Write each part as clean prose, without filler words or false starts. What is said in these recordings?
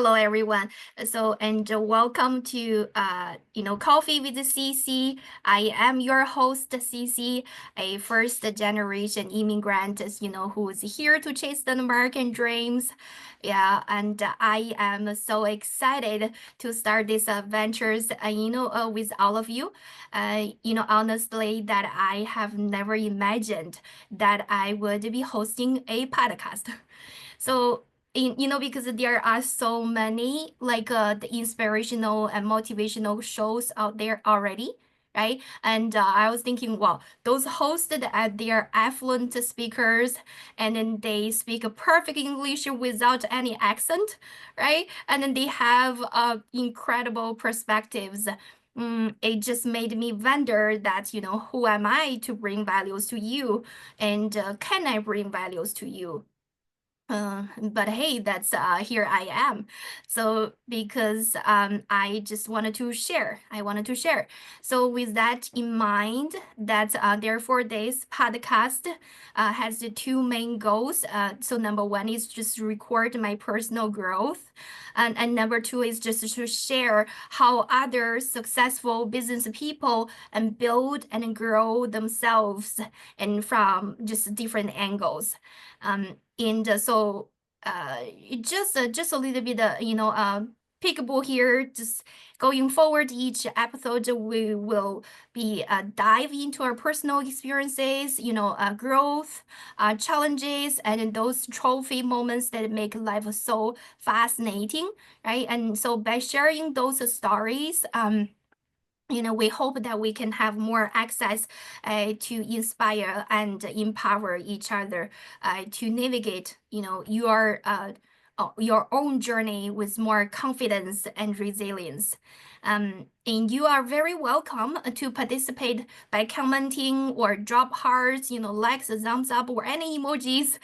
Hello, everyone. And welcome to Coffee with CiCi. I am your host, CiCi, a first generation immigrant, who is here to chase the American dreams. Yeah, and I am so excited to start these adventures, with all of you. Honestly, that I have never imagined that I would be hosting a podcast. So, because there are so many the inspirational and motivational shows out there already, right? And I was thinking, wow, those hosted at their affluent speakers, and then they speak a perfect English without any accent, right? And then they have incredible perspectives. It just made me wonder that, who am I to bring values to you? And can I bring values to you? But hey, that's here I am. So because I just wanted to share. I wanted to share. So with that in mind, that therefore this podcast has the two main goals. So number one is just record my personal growth, and number two is just to share how other successful business people and build and grow themselves, and from just different angles. And so just a little bit, peekaboo here. Just going forward, each episode we will be dive into our personal experiences, growth, challenges, and those trophy moments that make life so fascinating, right? And so by sharing those stories, we hope that we can have more access to inspire and empower each other to navigate, your own journey with more confidence and resilience. And you are very welcome to participate by commenting or drop hearts, likes, thumbs up, or any emojis,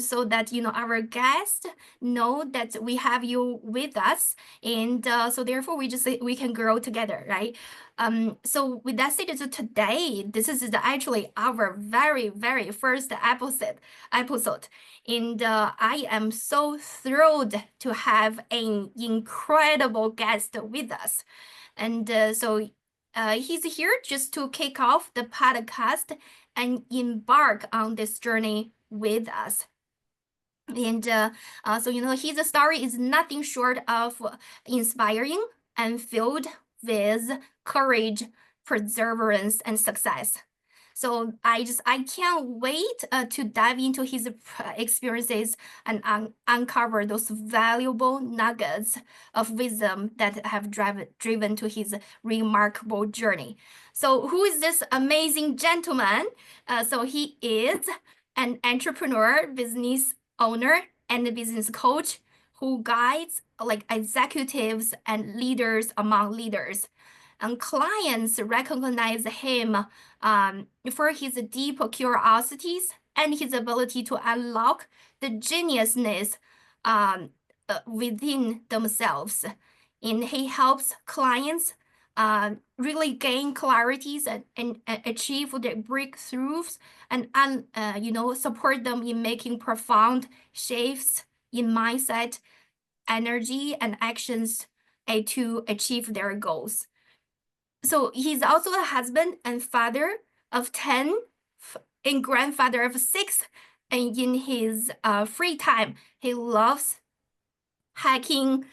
so that, our guests know that we have you with us. And so therefore we can grow together, right? So with that said, so today, this is actually our very, very first episode. And I am so thrilled to have an incredible guest with us. And he's here just to kick off the podcast and embark on this journey with us. And so, his story is nothing short of inspiring and filled with courage, perseverance, and success. So I can't wait to dive into his experiences and uncover those valuable nuggets of wisdom that have driven to his remarkable journey. So who is this amazing gentleman? So he is an entrepreneur, business owner, and a business coach who guides like executives and leaders among leaders. And clients recognize him for his deep curiosities and his ability to unlock the geniusness within themselves. And he helps clients really gain clarities and achieve their breakthroughs, and support them in making profound shifts in mindset, energy, and actions to achieve their goals. So he's also a husband and father of 10 and grandfather of 6. And in his free time, he loves hiking,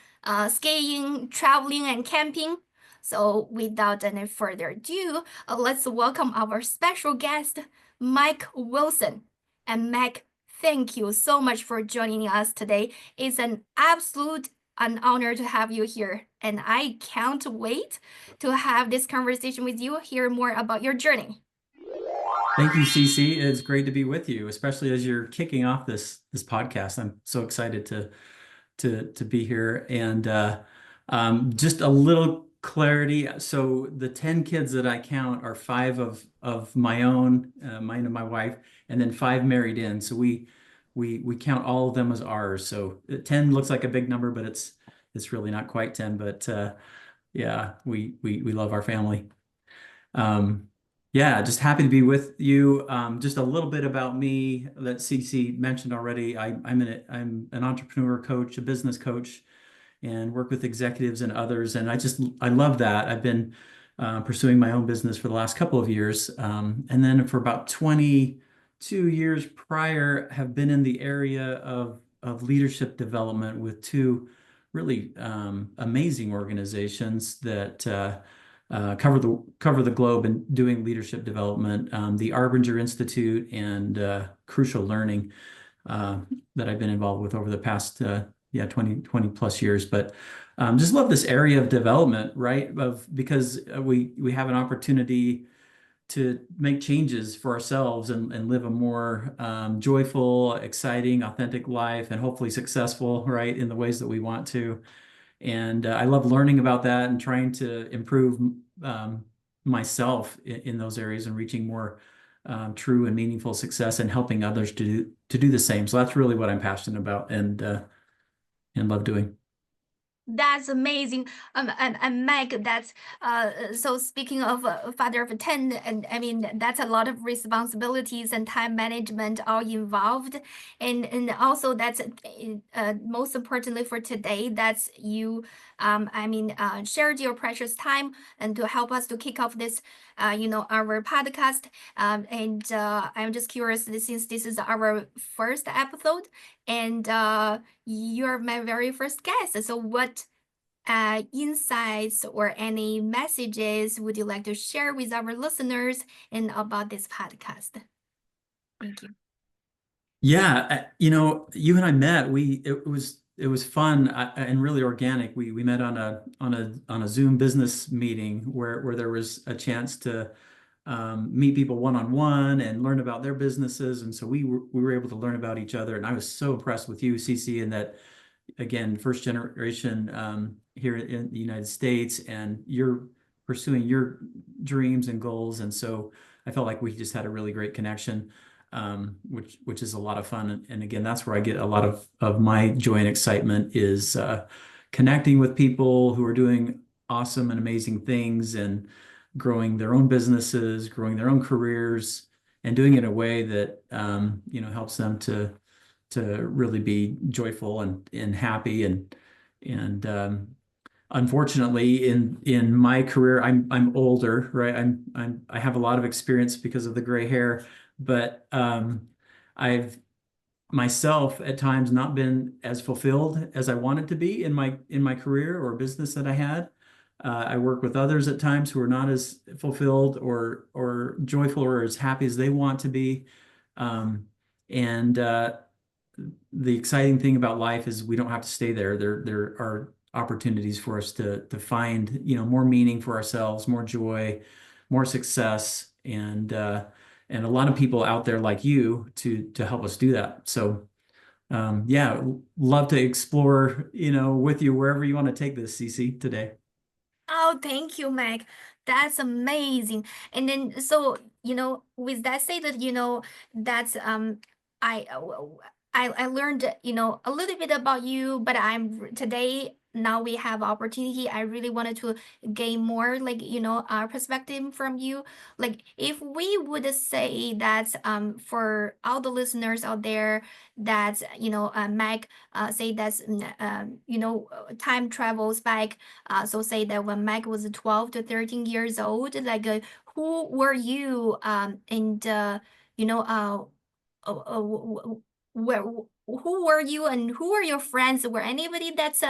skiing, traveling, and camping. So without any further ado, let's welcome our special guest, Mike Wilson. And Mike, thank you so much for joining us today. It's an absolute an honor to have you here, and I can't wait to have this conversation with you, hear more about your journey. Thank you, CiCi. It's great to be with you, especially as you're kicking off this podcast. I'm so excited to be here. And just a little clarity. So the 10 kids that I count are 5 of my own, mine and my wife, and then 5 married in. So we count all of them as ours. So 10 looks like a big number, but it's really not quite 10. But yeah, we love our family. Yeah, just happy to be with you. Just a little bit about me that CiCi mentioned already. I'm an entrepreneur coach, a business coach, and work with executives and others. And I love that. I've been pursuing my own business for the last couple of years. And then for about 22 years prior, have been in the area of leadership development with two really amazing organizations that cover the globe and doing leadership development, the Arbinger Institute and Crucial Learning that I've been involved with over the past 20 plus years. But just love this area of development, right? Because we have an opportunity to make changes for ourselves and live a more joyful, exciting, authentic life, and hopefully successful, right, in the ways that we want to. And I love learning about that and trying to improve myself in those areas and reaching more true and meaningful success and helping others to do the same. So that's really what I'm passionate about and love doing. That's amazing. And Meg, that's so speaking of father of 10, and I mean that's a lot of responsibilities and time management all involved. And also that's most importantly for today, that's you shared your precious time and to help us to kick off this our podcast. And I'm just curious, since this is our first episode, and you're my very first guest. So what insights or any messages would you like to share with our listeners and about this podcast? Thank you. Yeah, you and I met. It was fun and really organic. We met on a Zoom business meeting where there was a chance to meet people one-on-one and learn about their businesses. And so we were able to learn about each other. And I was so impressed with you, CiCi, in that, again, first generation here in the United States, and you're pursuing your dreams and goals. And so I felt like we just had a really great connection, which is a lot of fun. And again, that's where I get a lot of my joy and excitement, is connecting with people who are doing awesome and amazing things and growing their own businesses, growing their own careers, and doing it in a way that helps them to really be joyful and happy. And unfortunately, in my career, I'm older, right? I have a lot of experience because of the gray hair, but I've myself at times not been as fulfilled as I wanted to be in my career or business that I had. I work with others at times who are not as fulfilled or joyful or as happy as they want to be. And the exciting thing about life is we don't have to stay there. There are opportunities for us to find, more meaning for ourselves, more joy, more success, and a lot of people out there like you to help us do that. So yeah, love to explore, with you wherever you want to take this, CiCi, today. Oh, thank you, Meg. That's amazing. And then, so, with that said, that, that's I I learned, a little bit about you, but today now we have opportunity. I really wanted to gain more, like, perspective from you. Like, if we would say that for all the listeners out there, that Meg say that's time travels back, so say that when Meg was 12 to 13 years old, like who were you, and where who were you and who are your friends? Were anybody that's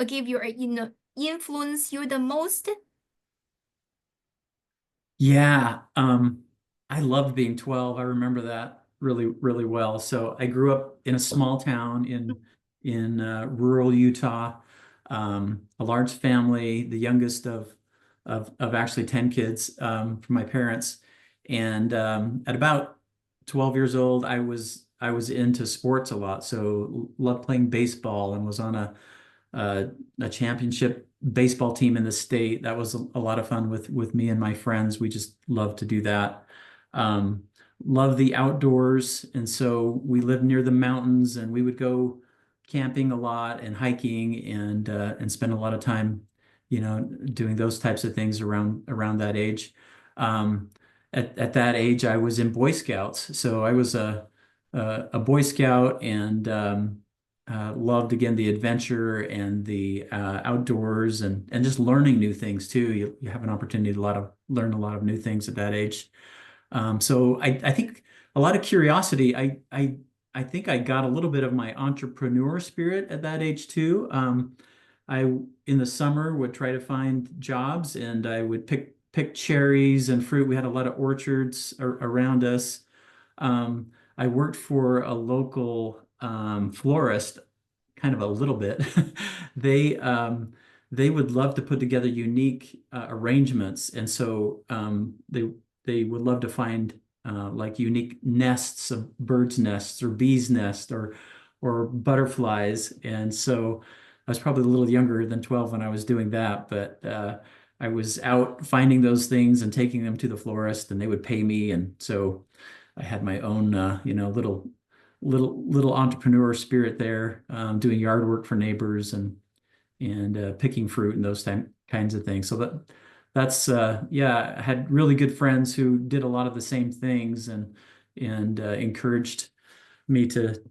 give your influence you the most? Yeah, I loved being 12. I remember that really, really well. So I grew up in a small town in rural Utah, a large family, the youngest of actually 10 kids from my parents. And at about 12 years old, I was into sports a lot. So loved playing baseball and was on a championship baseball team in the state. That was a lot of fun with me and my friends. We just loved to do that. Um, Love the outdoors, and so we lived near the mountains, and we would go camping a lot and hiking and spend a lot of time, doing those types of things around that age. Um, at that age, I was in Boy Scouts, so I was a Boy Scout, and loved again the adventure and the outdoors and just learning new things too. You have an opportunity to learn a lot of new things at that age. So I think a lot of curiosity. I think I got a little bit of my entrepreneur spirit at that age too. I in the summer would try to find jobs and I would pick cherries and fruit. We had a lot of orchards around us. I worked for a local florist kind of a little bit. They they would love to put together unique arrangements, and so they would love to find like unique nests of birds' nests or bees' nests or butterflies. And so I was probably a little younger than 12 when I was doing that, but I was out finding those things and taking them to the florist, and they would pay me, and so I had my own little entrepreneur spirit there, doing yard work for neighbors and picking fruit and those kinds of things. So that's yeah, I had really good friends who did a lot of the same things and encouraged me to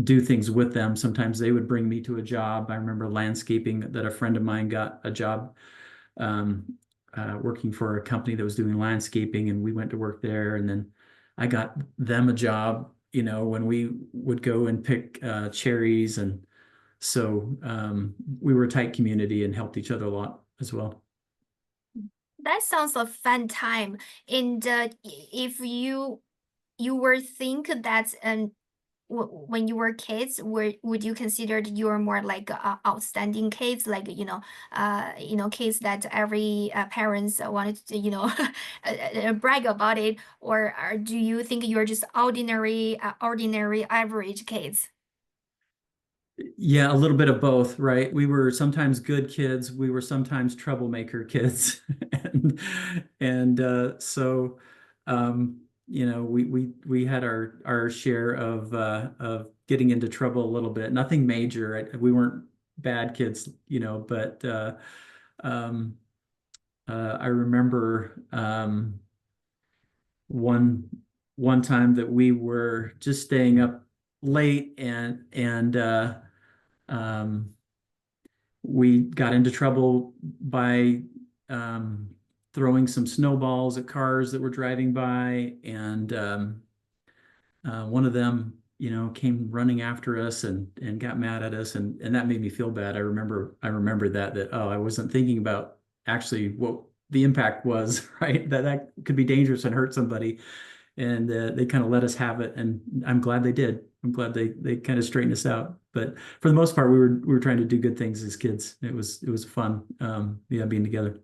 do things with them. Sometimes they would bring me to a job. I remember landscaping that a friend of mine got a job um, working for a company that was doing landscaping, and we went to work there. And then I got them a job, when we would go and pick cherries. And so we were a tight community and helped each other a lot as well. That sounds a fun time. And if you were think that when you were kids, would you consider you were more like outstanding kids, like kids that every parents wanted to brag about it, or do you think you're just ordinary average kids? Yeah, a little bit of both, right? We were sometimes good kids, we were sometimes troublemaker kids. And so we had our share of getting into trouble a little bit. Nothing major. We weren't bad kids, but um I remember one one time that we were just staying up late and um, we got into trouble by um, throwing some snowballs at cars that were driving by, and one of them, came running after us and got mad at us, and that made me feel bad. I remember that oh, I wasn't thinking about actually what the impact was, right? That could be dangerous and hurt somebody, and they kind of let us have it, and I'm glad they did. I'm glad they kind of straightened us out. But for the most part, we were trying to do good things as kids. It was fun, yeah, being together.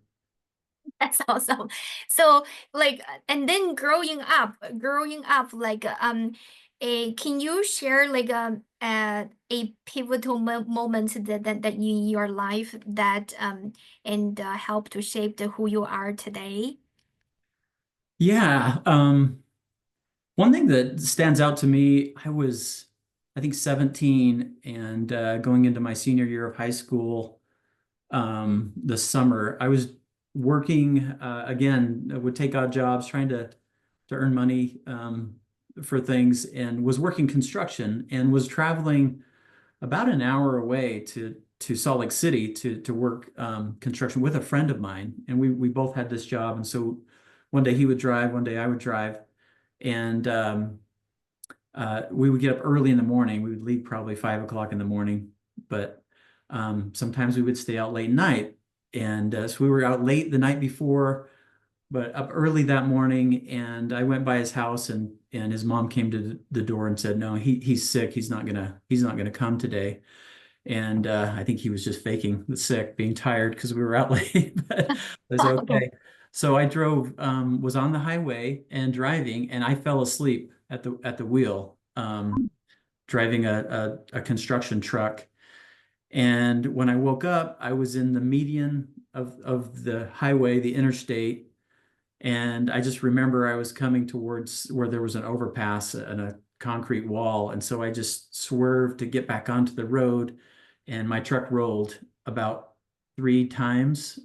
That's awesome. So like, and then growing up, like, can you share like a pivotal moment that in your life that and helped to shape who you are today? Yeah, one thing that stands out to me, I think 17 and going into my senior year of high school. This summer. I was working again, would take odd jobs trying to earn money for things, and was working construction and was traveling about an hour away to Salt Lake City to work construction with a friend of mine. And we both had this job. And so one day he would drive, one day I would drive. And we would get up early in the morning. We would leave probably 5 o'clock in the morning, but sometimes we would stay out late night. And so we were out late the night before, but up early that morning. And I went by his house, and his mom came to the door and said, "No, he's sick. He's not gonna come today." And I think he was just faking the sick, being tired because we were out late. But I was okay. So I was on the highway and driving, and I fell asleep at the wheel, driving a construction truck. And when I woke up, I was in the median of the highway, the interstate, and I just remember I was coming towards where there was an overpass and a concrete wall. And so I just swerved to get back onto the road, and my truck rolled about 3 times.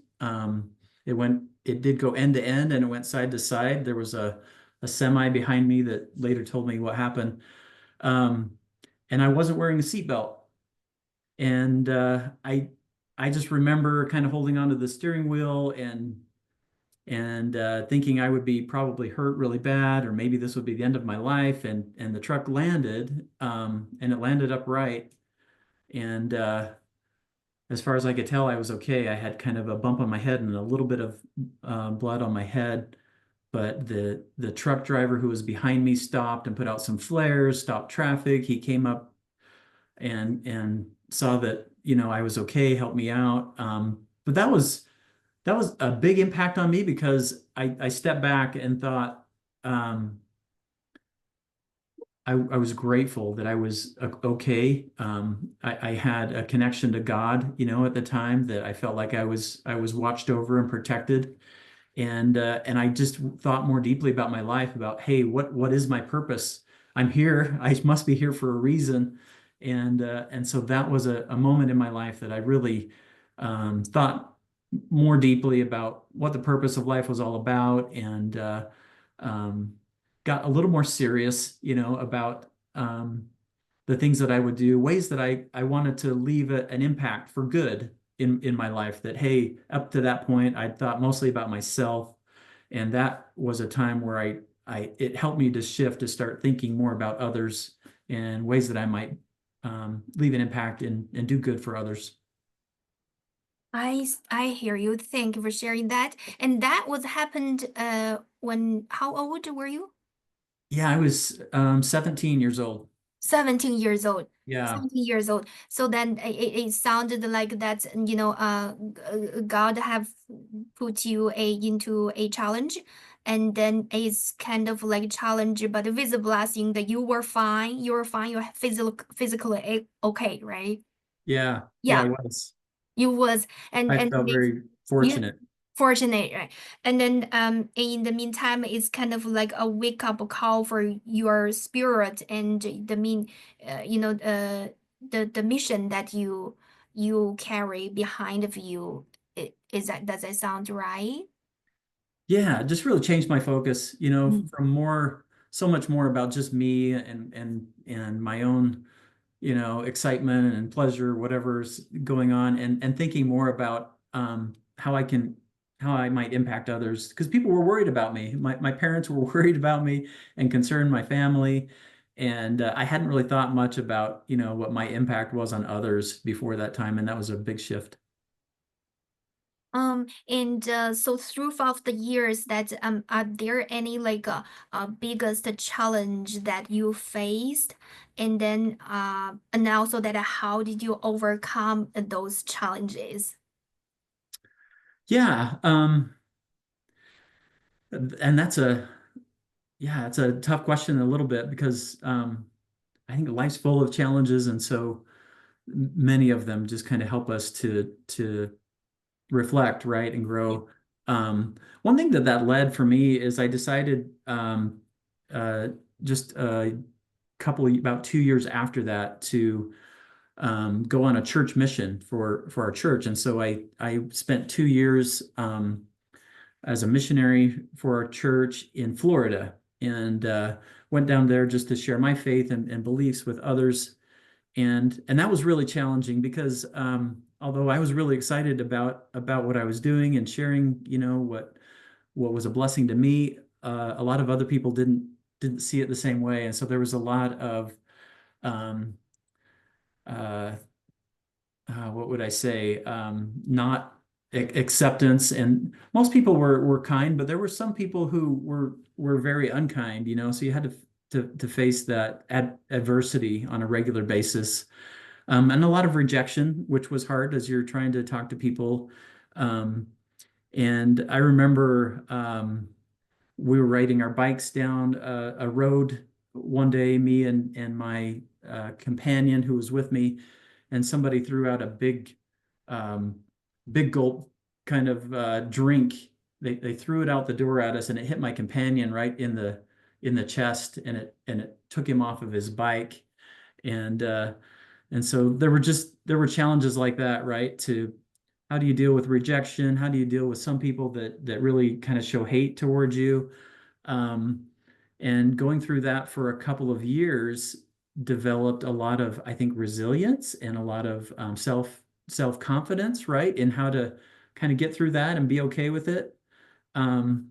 It did go end to end, and it went side to side. There was a semi behind me that later told me what happened. Um, and I wasn't wearing a seatbelt. And I just remember kind of holding onto the steering wheel and thinking I would be probably hurt really bad, or maybe this would be the end of my life. And the truck landed, and it landed upright. And as far as I could tell, I was okay. I had kind of a bump on my head and a little bit of blood on my head. But the truck driver who was behind me stopped and put out some flares, stopped traffic. He came up and saw that, I was okay, helped me out. But that was a big impact on me because I stepped back and thought, I was grateful that I was okay. I had a connection to God, at the time, that I felt like I was watched over and protected. And I just thought more deeply about my life, about, hey, what is my purpose? I'm here. I must be here for a reason. And so that was a moment in my life that I really thought more deeply about what the purpose of life was all about, and um, got a little more serious, about the things that I would do, ways that I wanted to leave an impact for good in my life. That, hey, up to that point, I thought mostly about myself, and that was a time where it helped me to shift, to start thinking more about others and ways that I might leave an impact and do good for others. I hear you. Thank you for sharing that. And that was happened when how old were you? Yeah, I was 17 years old. 17 years old. Yeah. 17 years old. So then it sounded like that, God have put you into a challenge, and then it's kind of like challenge, but with a blessing that you were fine, you're physically okay, right? Yeah. Yeah, I Yeah, was. you was, I and felt very you fortunate. fortunate, right? And then in the meantime, it's kind of like a wake up call for your spirit and the mean, the mission that you carry behind of you. Is that, does that sound right? Yeah, it just really changed my focus, Mm. from so much more about just me and my own, excitement and pleasure, whatever's going on, and thinking more about how I might impact others, because people were worried about me. My parents were worried about me and concerned my family, and I hadn't really thought much about, what my impact was on others before that time, and that was a big shift. And so throughout the years that are there any like biggest challenge that you faced, and also that how did you overcome those challenges? Yeah, and it's a tough question a little bit, because I think life's full of challenges, and so many of them just kind of help us to reflect, right, and grow. One thing that led for me is I decided, uh, just a about 2 years after that, to go on a church mission for our church, and so I spent 2 years as a missionary for our church in Florida, and went down there just to share my faith and beliefs with others. And that was really challenging, because although I was really excited about what I was doing and sharing, what was a blessing to me, a lot of other people didn't see it the same way, and so there was a lot of um, uh, what would I say, not acceptance. And most people were kind, but there were some people who were very unkind, so you had to face that adversity on a regular basis, and a lot of rejection, which was hard as you're trying to talk to people. Um, and I remember, we were riding our bikes down a road one day, me and my companion who was with me, and somebody threw out a um, big gulp kind of drink. They threw it out the door at us, and it hit my companion right in the chest, and it took him off of his bike. And so there were challenges like that, right? To How do you deal with rejection? How do you deal with some people that really kind of show hate towards you? Um, and going through that for a couple of years, developed a lot of, I think, resilience and a lot of self-confidence, right? In how to kind of get through that and be okay with it. Um,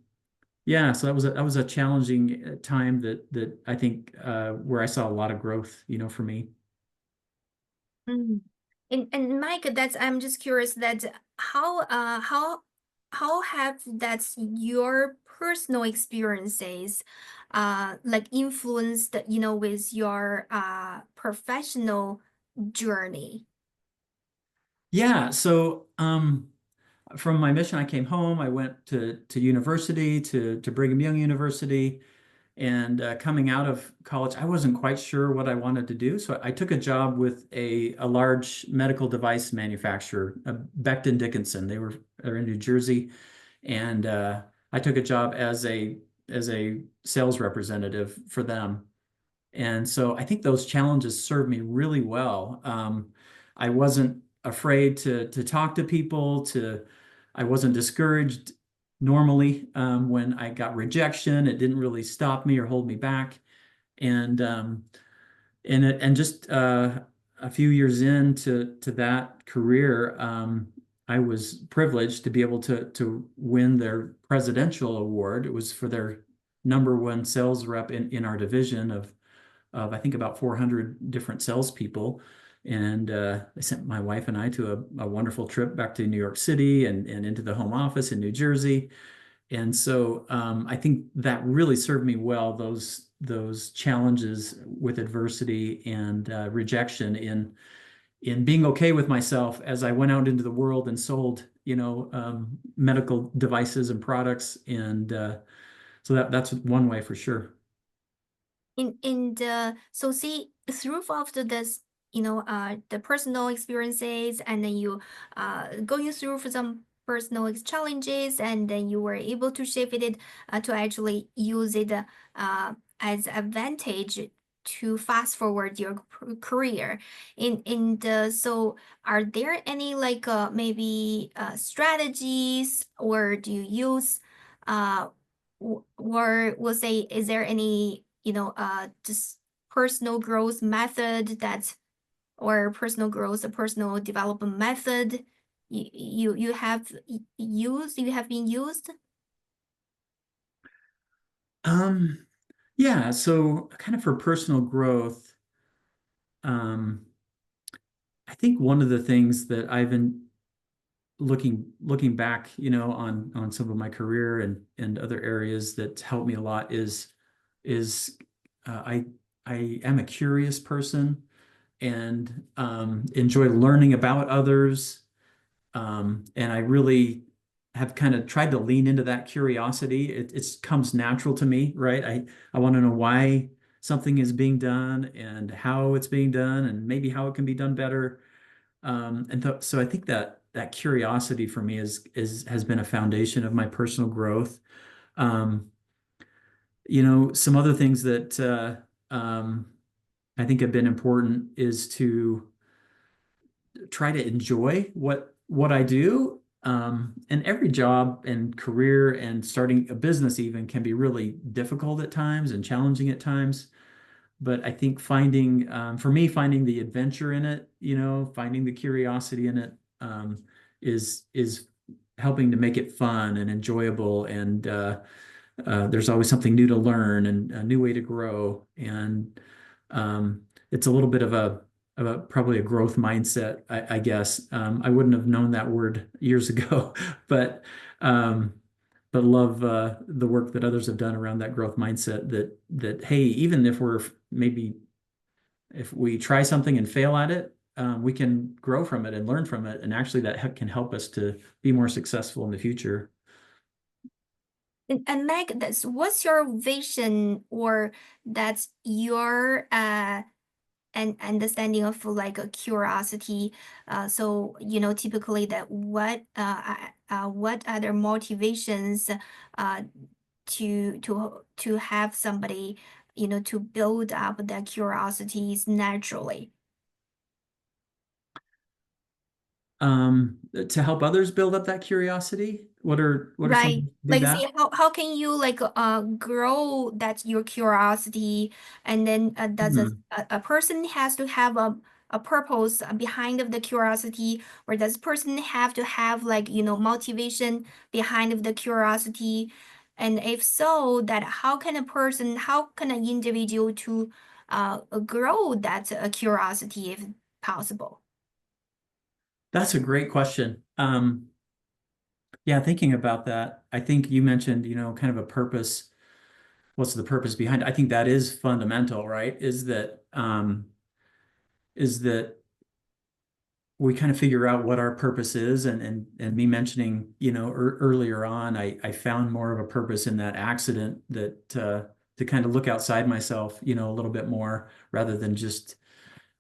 yeah, so that was a challenging time that I think where I saw a lot of growth, for me. Mm. And Mike, that's I'm just curious that how have that's your personal experiences like influenced, with your professional journey? Yeah, so from my mission, I came home. I went to university, to Brigham Young University, and coming out of college, I wasn't quite sure what I wanted to do. So I took a job with a large medical device manufacturer, Becton Dickinson. They're in New Jersey, and I took a job as a sales representative for them. And so I think those challenges served me really well. I wasn't afraid to talk to people, I wasn't discouraged normally when I got rejection. It didn't really stop me or hold me back. And and just a few years into that career, I was privileged to be able to win their presidential award. It was for their number one sales rep in our division of I think about 400 different salespeople. And they sent my wife and I to a wonderful trip back to New York City and into the home office in New Jersey. And so I think that really served me well, those challenges with adversity and rejection in being okay with myself as I went out into the world and sold, medical devices and products. And so that's one way for sure. So see through after this, the personal experiences, and then you going through for some personal challenges, and then you were able to shift it to actually use it as advantage to fast forward your career. In the So are there any like maybe strategies, or do you use uh or we'll say, is there any, just personal growth method that, or personal growth, a personal development method you have you have been used? Um, yeah, so kind of for personal growth, um, I think one of the things that I've been looking back, on some of my career and other areas that helped me a lot is I am a curious person and enjoy learning about others. And I really have kind of tried to lean into that curiosity. It comes natural to me, right? I want to know why something is being done and how it's being done and maybe how it can be done better. So I think that curiosity for me is has been a foundation of my personal growth. Um, some other things that I think have been important is to try to enjoy what I do. And every job and career and starting a business even can be really difficult at times and challenging at times. But I think for me, finding the adventure in it, finding the curiosity in it, is helping to make it fun and enjoyable. And there's always something new to learn and a new way to grow. And it's a little bit of probably a growth mindset, I guess. I wouldn't have known that word years ago, but um, love the work that others have done around that growth mindset. That hey, even if we try something and fail at it, we can grow from it and learn from it, and actually can help us to be more successful in the future. And Meg, what's your vision, or that's your and understanding of like a curiosity? So typically that what other motivations uh to have somebody, to build up their curiosities naturally? to help others build up that curiosity? What are some Right. ways to do Like, that? see, how can you like grow that your curiosity, and then does Hmm. a person has to have a purpose behind of the curiosity, or does person have to have like, motivation behind of the curiosity? And if so, that how can an individual to grow that curiosity if possible? That's a great question. Yeah, thinking about that, I think you mentioned, kind of a purpose. What's the purpose behind it? I think that is fundamental, right? Is that we kind of figure out what our purpose is, and me mentioning, earlier on, I found more of a purpose in that accident, that to kind of look outside myself, a little bit more, rather than just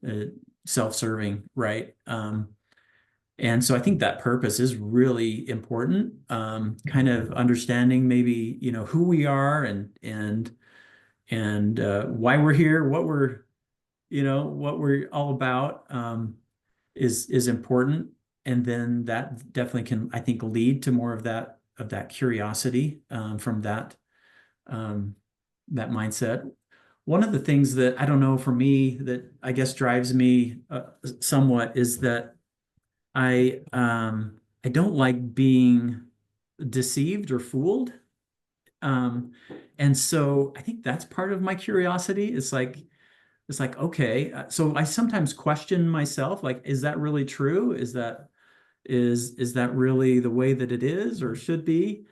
uh, self-serving, right? And so I think that purpose is really important. Kind of understanding maybe, who we are, and why we're here, what we're all about, is important. And then that definitely can, I think, lead to more of that curiosity, from um, that mindset. One of the things that, I don't know, for me, that I guess drives me somewhat, is that I don't like being deceived or fooled. Um, and so I think that's part of my curiosity. It's like, okay, so I sometimes question myself, like, is that really true? Is that really the way that it is or should be?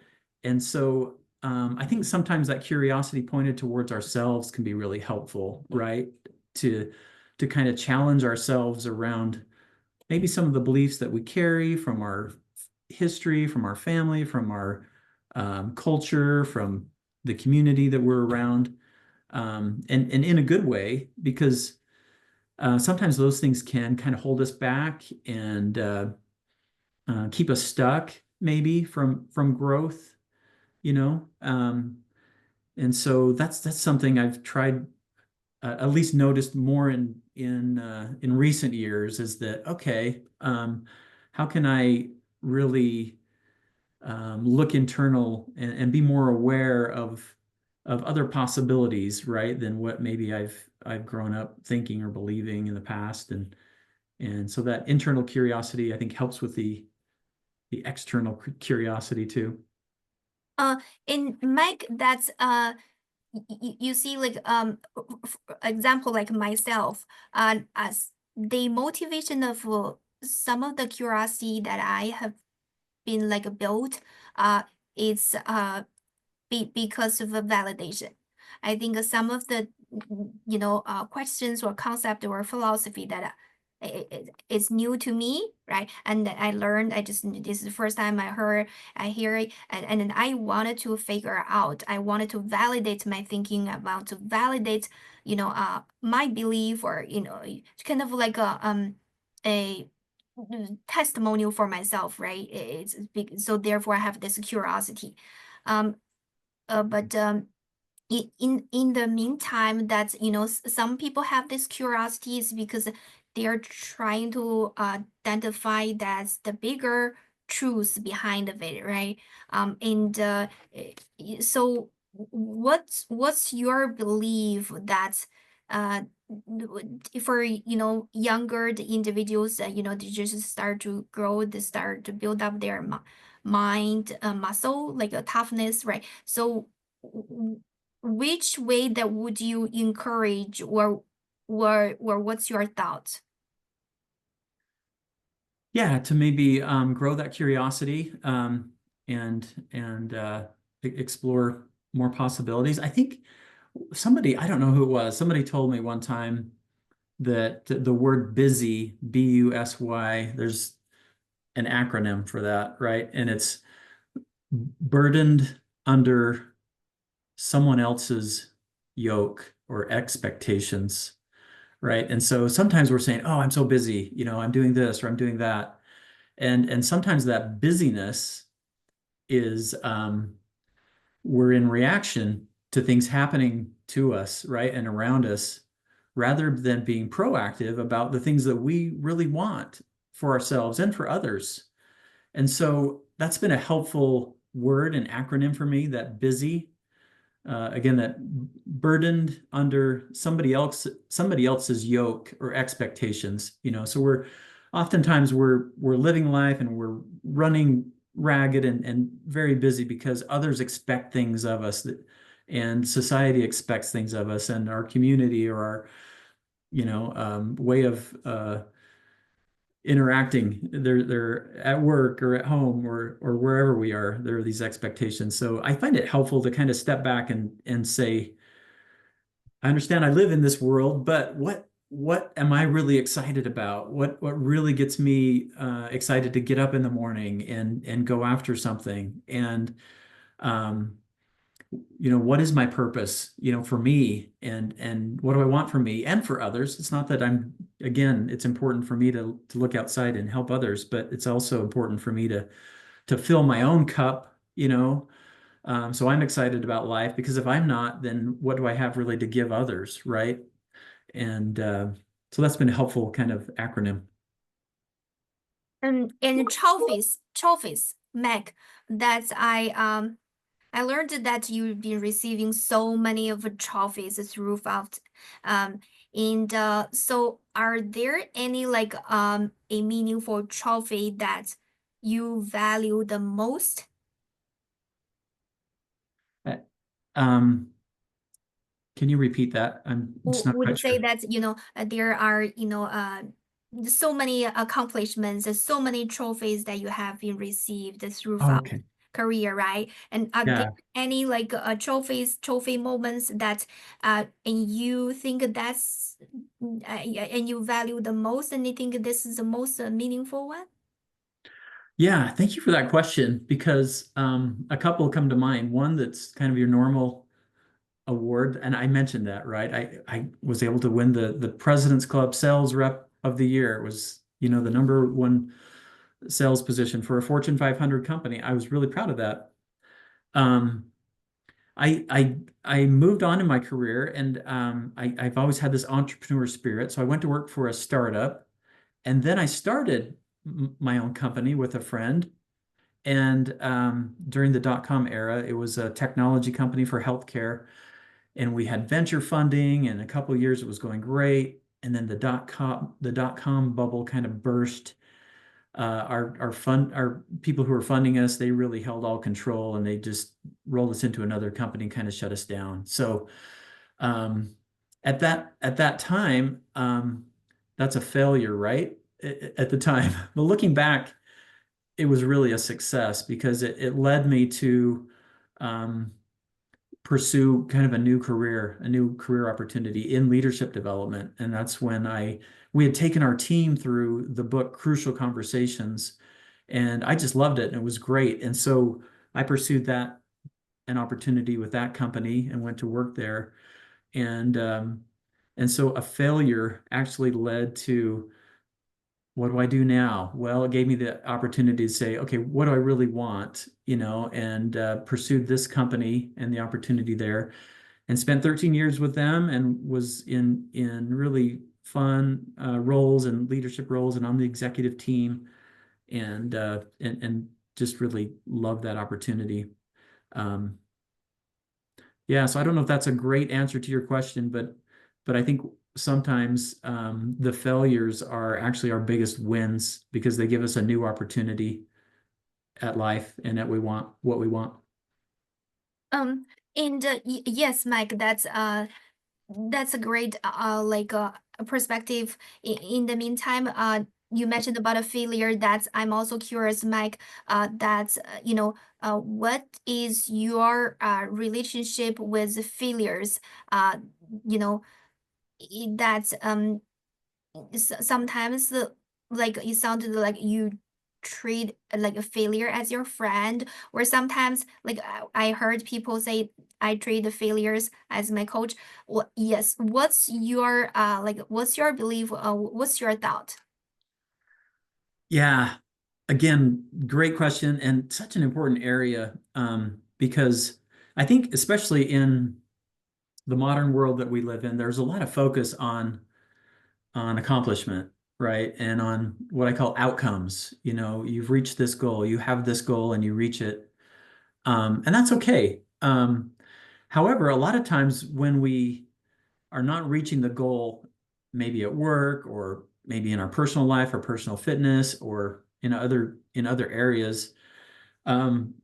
And so I think sometimes that curiosity pointed towards ourselves can be really helpful, right? To to kind of challenge ourselves around maybe some of the beliefs that we carry from our history, from our family, from our culture, from the community that we're around, and in a good way, because sometimes those things can kind of hold us back, and keep us stuck, maybe from growth, you know. And so that's something I've tried, at least noticed more in recent years, is that, okay, how can I really look internal, and be more aware of other possibilities, right, than what maybe I've grown up thinking or believing in the past. And so that internal curiosity, I think, helps with the external curiosity too. Uh, in Mike, that's you see like example like myself, as the motivation of some of the curiosity that I have been like built, uh it's because of a validation. I think some of the questions or concept or philosophy that is new to me, right? And that I learned, this is the first time I hear it, and then I wanted to figure out, I wanted to validate my thinking, about to validate, my belief, or kind of like a testimonial for myself, right? It's big, so therefore I have this curiosity. Um, but in the meantime, that some people have this curiosities because they are trying to identify that's the bigger truth behind of it, right? And so what's your belief that uh for younger the individuals that they just start to grow, they start to build up their mind muscle, like a toughness, right? So which way that would you encourage, or what's your thought? Yeah, to maybe grow that curiosity, and explore more possibilities. I think somebody, I don't know who it was, somebody told me one time that the word busy, busy, there's an acronym for that, right? And it's burdened under someone else's yoke or expectations, right? And so sometimes we're saying, "Oh, I'm so busy, I'm doing this or I'm doing that." And sometimes that busyness is, we're in reaction to things happening to us, right, and around us, rather than being proactive about the things that we really want for ourselves and for others. And so that's been a helpful word and acronym for me, that busy. Again, that burdened under somebody else's yoke or expectations, so oftentimes we're living life and we're running ragged and very busy because others expect things of us and society expects things of us, and our community or our way of interacting, they're at work or at home or wherever we are, there are these expectations. So I find it helpful to kind of step back and say, I understand I live in this world, but what am I really excited about? What really gets me excited to get up in the morning and go after something? And um, what is my purpose, for me, and what do I want for me and for others? It's not that again, it's important for me to look outside and help others, but it's also important for me to fill my own cup, so I'm excited about life, because if I'm not, then what do I have really to give others, right? And so that's been a helpful kind of acronym. And trophies, Meg. That's I learned that you've been receiving so many of the trophies throughout. And so are there any like a meaningful trophy that you value the most? Uh, Um, can you repeat that? I'm just not Would you quite say sure. that, there are, so many accomplishments, so many trophies that you have been received Oh, throughout okay. career, right? And are there Yeah. any like trophy moments that and you think that's and you value the most, and you think this is the most meaningful one? Yeah, thank you for that question, because a couple come to mind. One that's kind of your normal award, and I mentioned that, right? I was able to win the President's Club Sales Rep of the Year. It was, the number one sales position for a Fortune 500 company. I was really proud of that. Um, I moved on in my career, and I've always had this entrepreneur spirit. So I went to work for a startup, and then I started my own company with a friend. And during the dot-com era, it was a technology company for healthcare. And we had venture funding, and a couple of years it was going great. And then the dot-com bubble kind of burst. Our people who were funding us, they really held all control, and they just rolled us into another company and kind of shut us down. So um, at that time, that's a failure, right? At the time. But looking back, it was really a success, because it led me to um, pursue kind of a new career opportunity in leadership development. And that's when we had taken our team through the book Crucial Conversations, and I just loved it, and it was great. And so I pursued an opportunity with that company and went to work there. And so a failure actually led to, what do I do now? Well, it gave me the opportunity to say, okay, what do I really want? And pursued this company and the opportunity there, and spent 13 years with them, and was in really fun roles and leadership roles and on the executive team, and just really loved that opportunity. Um, yeah, so I don't know if that's a great answer to your question, but I think sometimes the failures are actually our biggest wins, because they give us a new opportunity at life and that we want what we want. Um, and yes, Mike, that's a great like perspective. In the meantime, you mentioned about a failure. That's I'm also curious, Mike. That's what is your relationship with failures? You know, that's sometimes like it sounded like you treat like a failure as your friend, or sometimes like I heard people say I treat the failures as my coach. Yes, what's your belief, what's your thought? Yeah, again, great question, and such an important area, because I think, especially in the modern world that we live in, there's a lot of focus on accomplishment, right? And on what I call outcomes. You've reached this goal, you have this goal, and you reach it. And that's okay. However, a lot of times when we are not reaching the goal, maybe at work or maybe in our personal life or personal fitness or in other areas, um,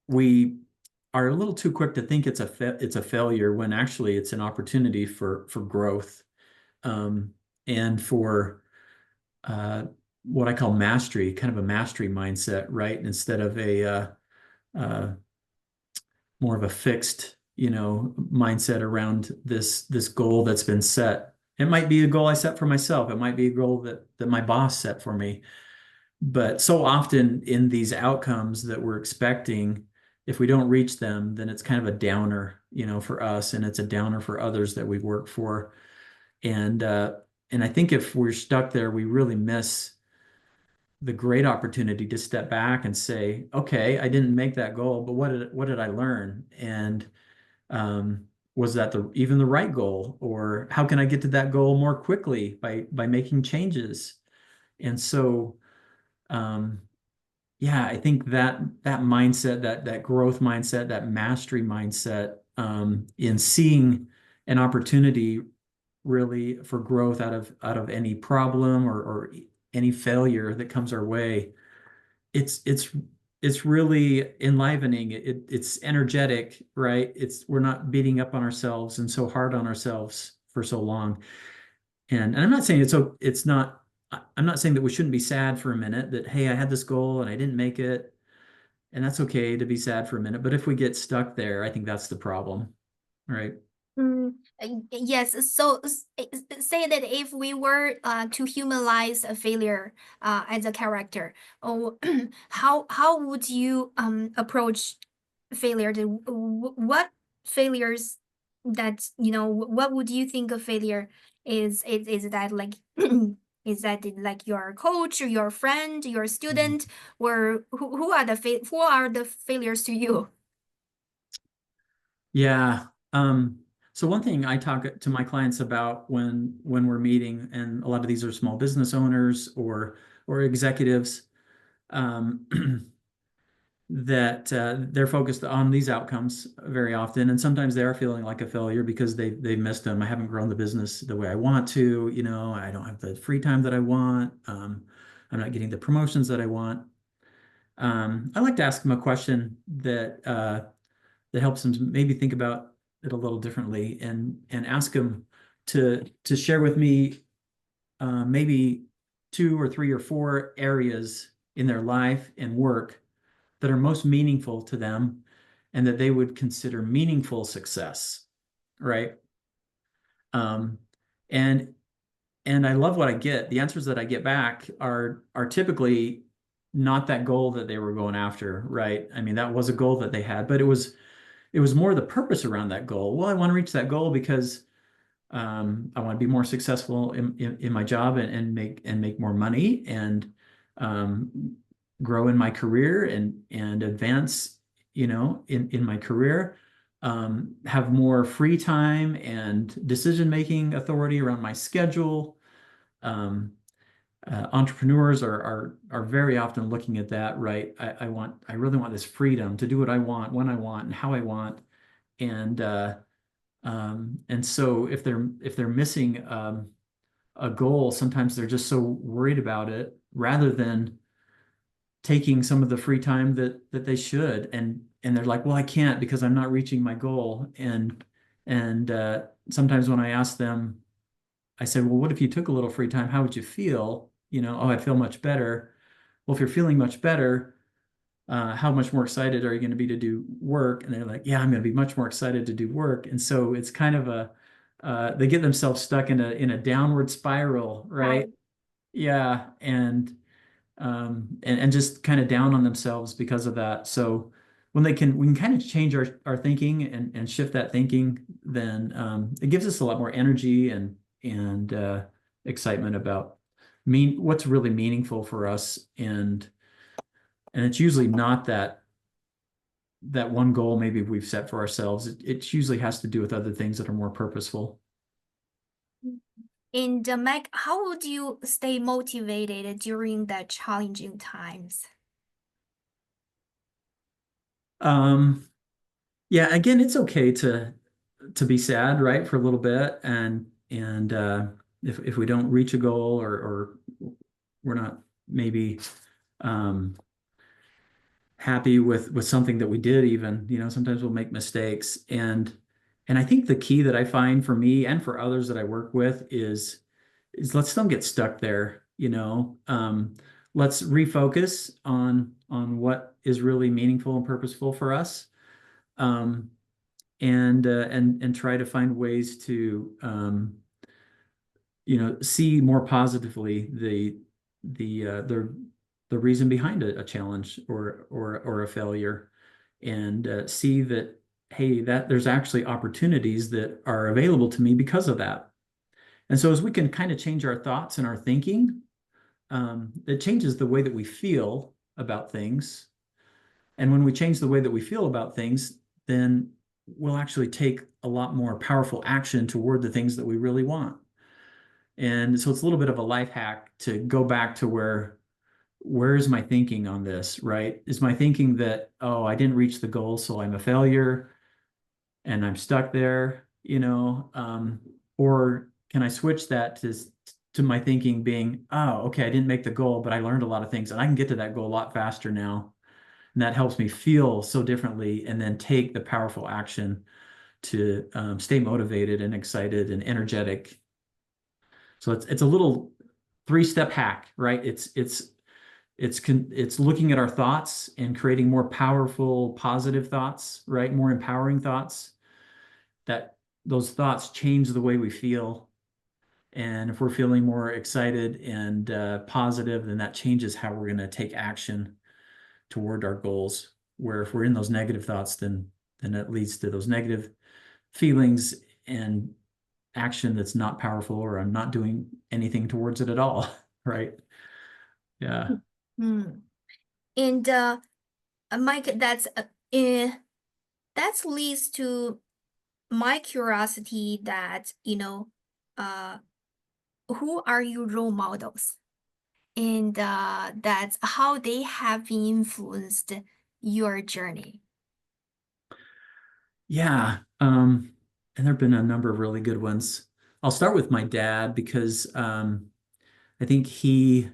we are a little too quick to think it's a failure when actually it's an opportunity for growth, and for uh, what I call mastery, kind of a mastery mindset, right? Instead of a uh, more of a fixed, mindset around this goal that's been set. It might be a goal I set for myself. It might be a goal that my boss set for me. But so often in these outcomes that we're expecting, if we don't reach them, then it's kind of a downer, for us, and it's a downer for others that we work for. And I think if we're stuck there, we really miss the great opportunity to step back and say, okay, I didn't make that goal, but what did I learn? And um, was that even the right goal? Or how can I get to that goal more quickly by making changes? And so um, yeah, I think that mindset, that growth mindset, that mastery mindset, in seeing an opportunity really for growth out of any problem or any failure that comes our way, it's really enlivening. It's energetic, right? We're not beating up on ourselves and so hard on ourselves for so long. And I'm not saying it's not. I'm not saying that we shouldn't be sad for a minute, that, hey, I had this goal and I didn't make it, and that's okay to be sad for a minute. But if we get stuck there, I think that's the problem, right? Yes, so say that if we were to humanize a failure as a character, oh, how would you approach failure? What failures that what would you think a failure is? Is that like is that like your coach or your friend, your student, or who are who are the failures to you? Yeah. So one thing I talk to my clients about when we're meeting, and a lot of these are small business owners or executives, um, that they're focused on these outcomes very often, and sometimes they are feeling like a failure because they've missed them. I haven't grown the business the way I want to. I don't have the free time that I want. I'm not getting the promotions that I want. I like to ask them a question that helps them to maybe think about it a little differently, and ask them to share with me maybe two or three or four areas in their life and work that are most meaningful to them and that they would consider meaningful success, right? Um, and and I love what I get. The answers that I get back are typically not that goal that they were going after, right? I mean, that was a goal that they had, but it was more the purpose around that goal. Well, I want to reach that goal because I want to be more successful in my job, and make more money, and um, grow in my career, and advance, in my career, have more free time and decision-making authority around my schedule. Um, Entrepreneurs are very often looking at that, right? I really want this freedom to do what I want, when I want, and how I want. And so if they're missing a goal, sometimes they're just so worried about it, rather than taking some of the free time that they should, and they're like, well, I can't because I'm not reaching my goal. And sometimes when I ask them, I said, well, what if you took a little free time? How would you feel? Oh, I'd feel much better. Well, if you're feeling much better, how much more excited are you going to be to do work? And they're like, yeah, I'm going to be much more excited to do work. And so it's kind of they get themselves stuck in a downward spiral, right? Right. Yeah. And just kind of down on themselves because of that. So when we can kind of change our thinking, and shift that thinking, then it gives us a lot more energy and excitement about what's really meaningful for us. And it's usually not that one goal maybe we've set for ourselves. It usually has to do with other things that are more purposeful. And Mike, how would you stay motivated during the challenging times? Yeah, again, it's okay to be sad, right, for a little bit, and if we don't reach a goal or we're not maybe um, happy with something that we did, even, sometimes we'll make mistakes, and I think the key that I find for me and for others that I work with is let's don't get stuck there, let's refocus on what is really meaningful and purposeful for us. Um, and try to find ways to see more positively the reason behind a challenge or a failure, and see that, hey, that there's actually opportunities that are available to me because of that. And so as we can kind of change our thoughts and our thinking, it changes the way that we feel about things. And when we change the way that we feel about things, then we'll actually take a lot more powerful action toward the things that we really want. And so it's a little bit of a life hack to go back to where is my thinking on this, right? Is my thinking that, oh, I didn't reach the goal, so I'm a failure and I'm stuck there, or can I switch that to my thinking being, oh, okay, I didn't make the goal, but I learned a lot of things and I can get to that goal a lot faster now. And that helps me feel so differently and then take the powerful action to stay motivated and excited and energetic. So it's a little three-step hack, right? It's looking at our thoughts and creating more powerful, positive thoughts, right? More empowering thoughts. That those thoughts change the way we feel. And if we're feeling more excited and positive, then that changes how we're going to take action toward our goals. Where if we're in those negative thoughts, then that leads to those negative feelings and action that's not powerful, or I'm not doing anything towards it at all. Right? Yeah. Hmm. And Mike, that leads to my curiosity that, uh, who are your role models? And that's how they have influenced your journey. Yeah. And there have been a number of really good ones. I'll start with my dad because I think he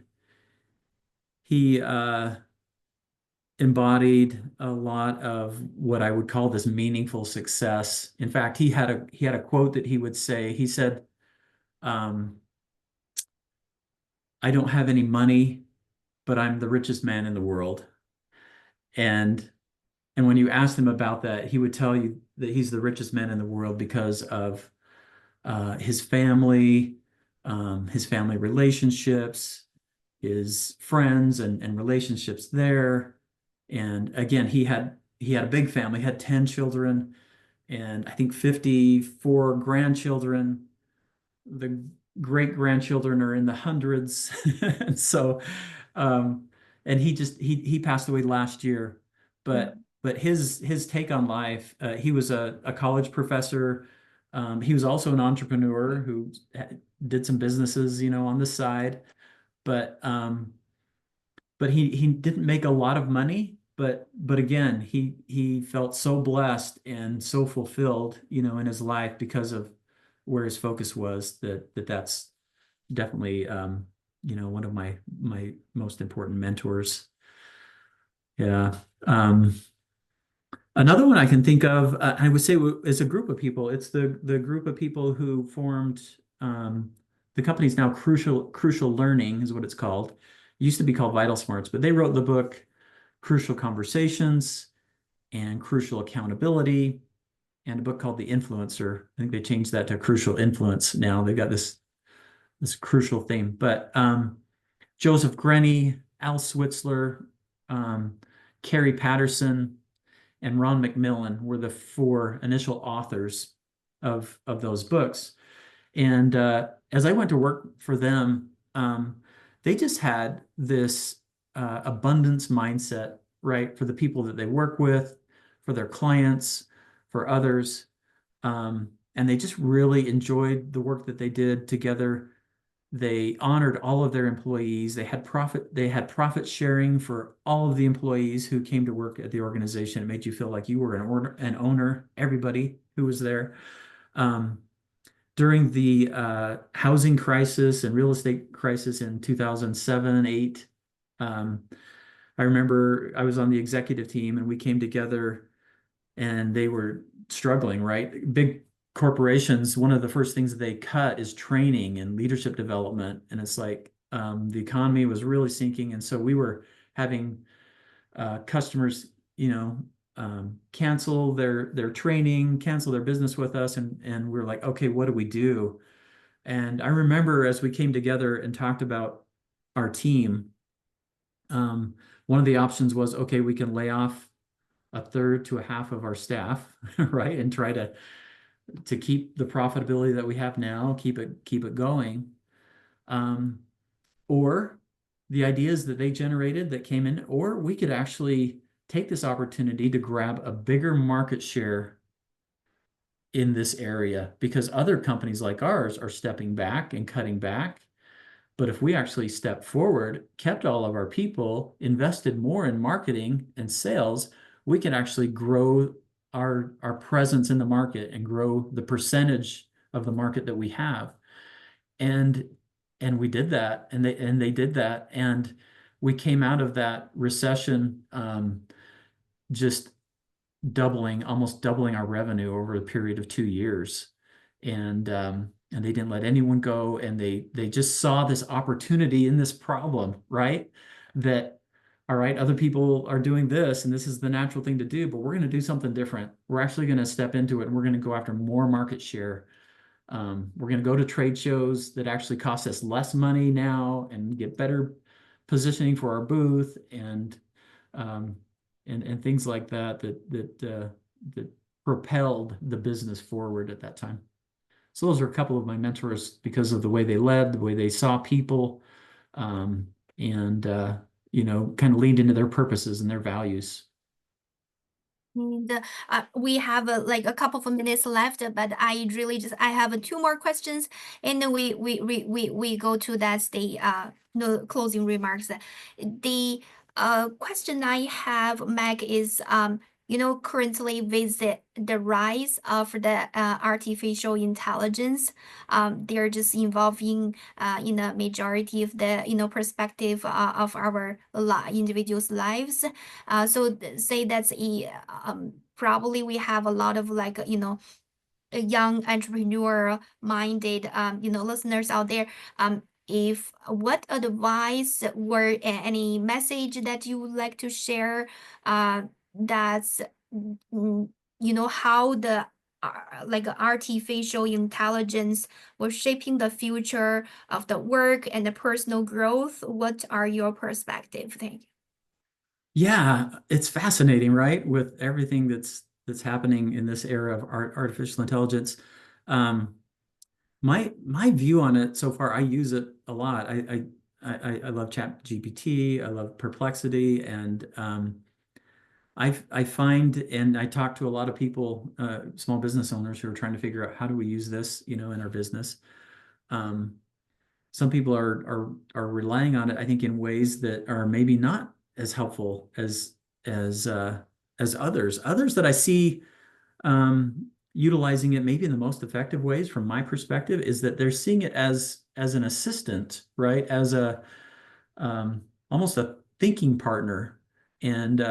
embodied a lot of what I would call this meaningful success. In fact, he had a quote that he would say. He said, um, "I don't have any money, but I'm the richest man in the world." And and when you asked him about that, he would tell you that he's the richest man in the world because of his family relationships, his friends and relationships there. And again, he had a big family, he had 10 children and I think 54 grandchildren. The great grandchildren are in the hundreds. And so um and he passed away last year. But Mm. his take on life, he was a college professor. He was also an entrepreneur who did some businesses, on the side. But he didn't make a lot of money. But again, he felt so blessed and so fulfilled, in his life because of where his focus was. That's definitely one of my most important mentors. Yeah. Another one I can think of, I would say, is a group of people. It's the group of people who formed the company's now Crucial Learning is what it's called. It used to be called Vital Smarts, but they wrote the book Crucial Conversations and Crucial Accountability, and a book called The Influencer. I think they changed that to Crucial Influence now. They've got this crucial theme. But Joseph Grenny, Al Switzler, um, Carrie Patterson, and Ron McMillan were the four initial authors of those books. And as I went to work for them, they just had this abundance mindset, right, for the people that they work with, for their clients, for others. And they just really enjoyed the work that they did together. They honored all of their employees. They had profit sharing for all of the employees who came to work at the organization. It made you feel like you were an owner, everybody who was there. Um, During the housing crisis and real estate crisis in 2007, 8, um, I remember I was on the executive team and we came together and they were struggling, right? Big corporations, one of the first things that they cut is training and leadership development. And it's like the economy was really sinking. And so we were having customers, cancel their training, cancel their business with us. And we're like, okay, what do we do? And I remember as we came together and talked about our team, one of the options was, okay, we can lay off a third to a half of our staff, right? And try to keep the profitability that we have now, keep it going. Um, or the ideas that they generated that came in, or we could actually take this opportunity to grab a bigger market share in this area because other companies like ours are stepping back and cutting back. But if we actually stepped forward, kept all of our people, invested more in marketing and sales, we can actually grow our presence in the market and grow the percentage of the market that we have. And and we did that, and they did that, and we came out of that recession just almost doubling our revenue over a period of 2 years. And they didn't let anyone go, and they just saw this opportunity in this problem, right? That, all right, other people are doing this, and this is the natural thing to do, but we're going to do something different. We're actually going to step into it, and we're going to go after more market share. We're going to go to trade shows that actually cost us less money now and get better positioning for our booth um, and things like that propelled the business forward at that time. So those are a couple of my mentors because of the way they led, the way they saw people, um, and kind of leaned into their purposes and their values. And we have like a couple of minutes left, but I have two more questions, and then we go to that's the no closing remarks. The question I have, Meg, is currently with the rise of the artificial intelligence, they're just involving in a majority of the perspective of our individuals' lives. So say that's probably we have a lot of like a young entrepreneur minded listeners out there. If what advice or any message that you would like to share, that's how the like artificial intelligence was shaping the future of the work and the personal growth. What are your perspective? Thank you. Yeah, it's fascinating, right? With everything that's happening in this era of artificial intelligence. Um, my view on it so far, I use it a lot. I love Chat GPT. I love Perplexity, and I find and I talk to a lot of people, small business owners who are trying to figure out how do we use this, in our business. Um, some people are relying on it, I think, in ways that are maybe not as helpful as as others. Others that I see utilizing it maybe in the most effective ways, from my perspective, is that they're seeing it as an assistant, right? As a almost a thinking partner and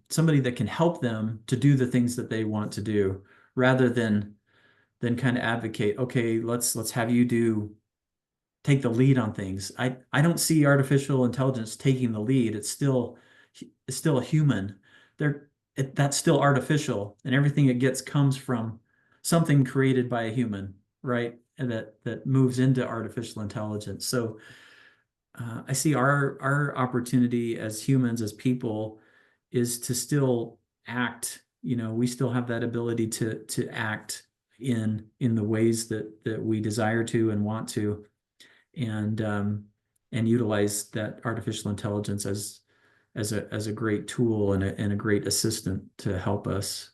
somebody that can help them to do the things that they want to do, rather than kind of advocate, okay, let's have you take the lead on things. I don't see artificial intelligence taking the lead. It's still a human. That's still artificial, and everything it gets comes from something created by a human, right? And that moves into artificial intelligence. So I see our opportunity as humans, as people, is to still act. We still have that ability to act in the ways that we desire to and want to, and utilize that artificial intelligence as a great tool and a great assistant to help us.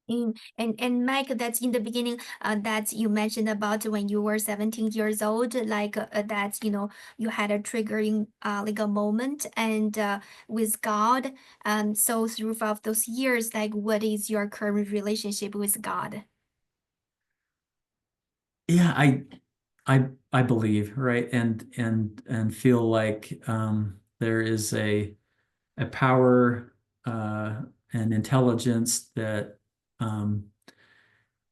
And Mike, that's in the beginning, that you mentioned about when you were 17 years old, like that, you had a triggering like a moment and with God. So throughout those years, like what is your current relationship with God? Yeah, I believe, right? And feel like there is a power and intelligence that um,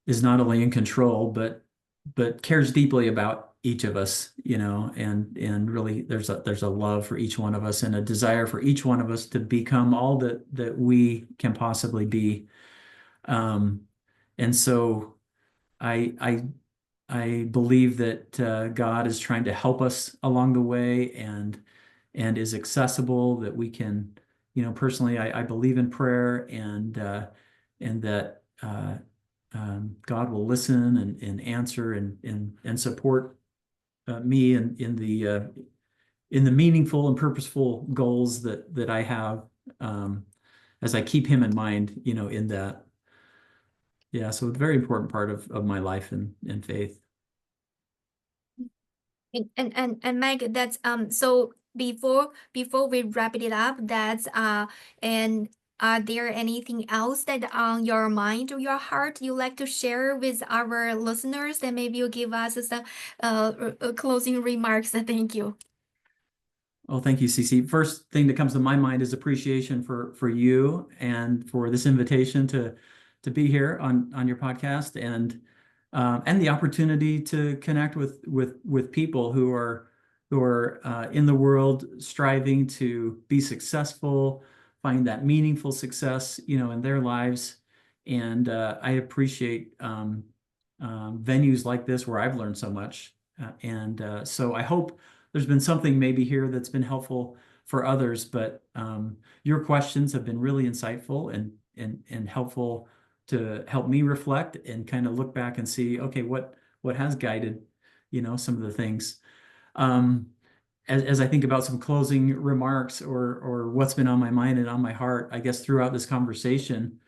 is not only in control, but cares deeply about each of us, and really there's a love for each one of us and a desire for each one of us to become all that we can possibly be. Um, and so I I believe that God is trying to help us along the way and is accessible, that we can, personally, I believe in prayer and that God will listen and answer and support me in the meaningful and purposeful goals that I have, as I keep Him in mind, in that. Yeah, so a very important part of my life and faith. And Meg, that's so before we wrap it up, that's and are there anything else that on your mind or your heart you like to share with our listeners? And maybe you give us some closing remarks. Thank you. Oh, thank you, CiCi. First thing that comes to my mind is appreciation for you and for this invitation to be here on your podcast and the opportunity to connect with people who are in the world striving to be successful, find that meaningful success, in their lives. And I appreciate venues like this where I've learned so much. And so I hope there's been something maybe here that's been helpful for others, but your questions have been really insightful and helpful to help me reflect and kind of look back and see, okay, what has guided, some of the things. Um, as I think about some closing remarks or what's been on my mind and on my heart, I guess throughout this conversation,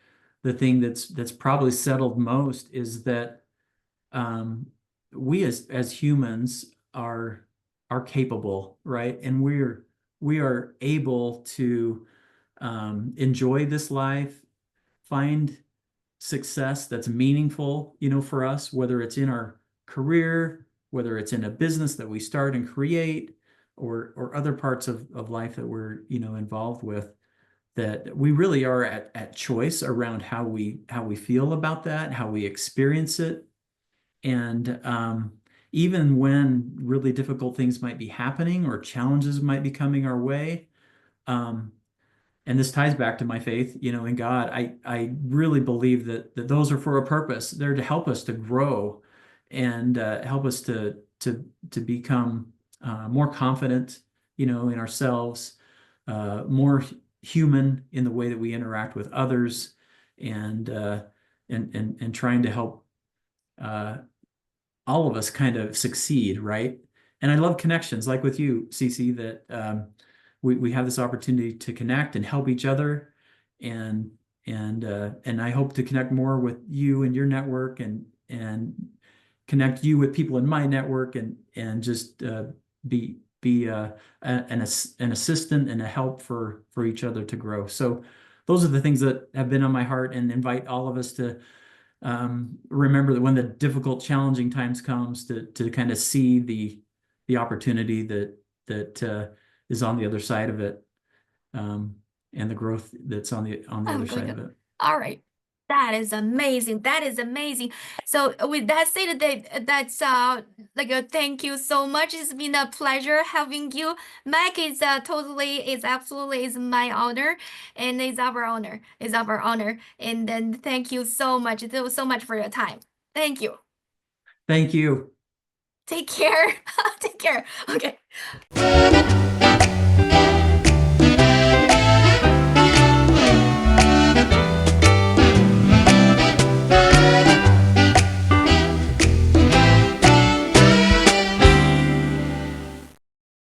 the thing that's probably settled most is that um, we as humans are capable, right? And we are able to enjoy this life, find success that's meaningful, for us, whether it's in our career, whether it's in a business that we start and create, or other parts of life that we're, involved with, that we really are at choice around how we feel about that, how we experience it. And even when really difficult things might be happening or challenges might be coming our way, um, and this ties back to my faith, in God. I really believe that those are for a purpose. They're to help us to grow and help us to become more confident, in ourselves, more human in the way that we interact with others, and and trying to help uh, all of us kind of succeed, right? And I love connections like with you, CiCi, that we have this opportunity to connect and help each other, and and I hope to connect more with you and your network, and connect you with people in my network, and just be an assistant and a help for each other to grow. So those are the things that have been on my heart, and invite all of us to remember that when the difficult, challenging times comes, to kind of see the opportunity that is on the other side of it, and the growth that's on the I'm other going side to. of it. All right. That is amazing. That is amazing. So with that said, that's like a thank you so much. It's been a pleasure having you. Mac is is absolutely is my honor, and it's our honor. It's our honor. And then thank you so much. Thank you so much for your time. Thank you. Thank you. Take care. Take care. Okay.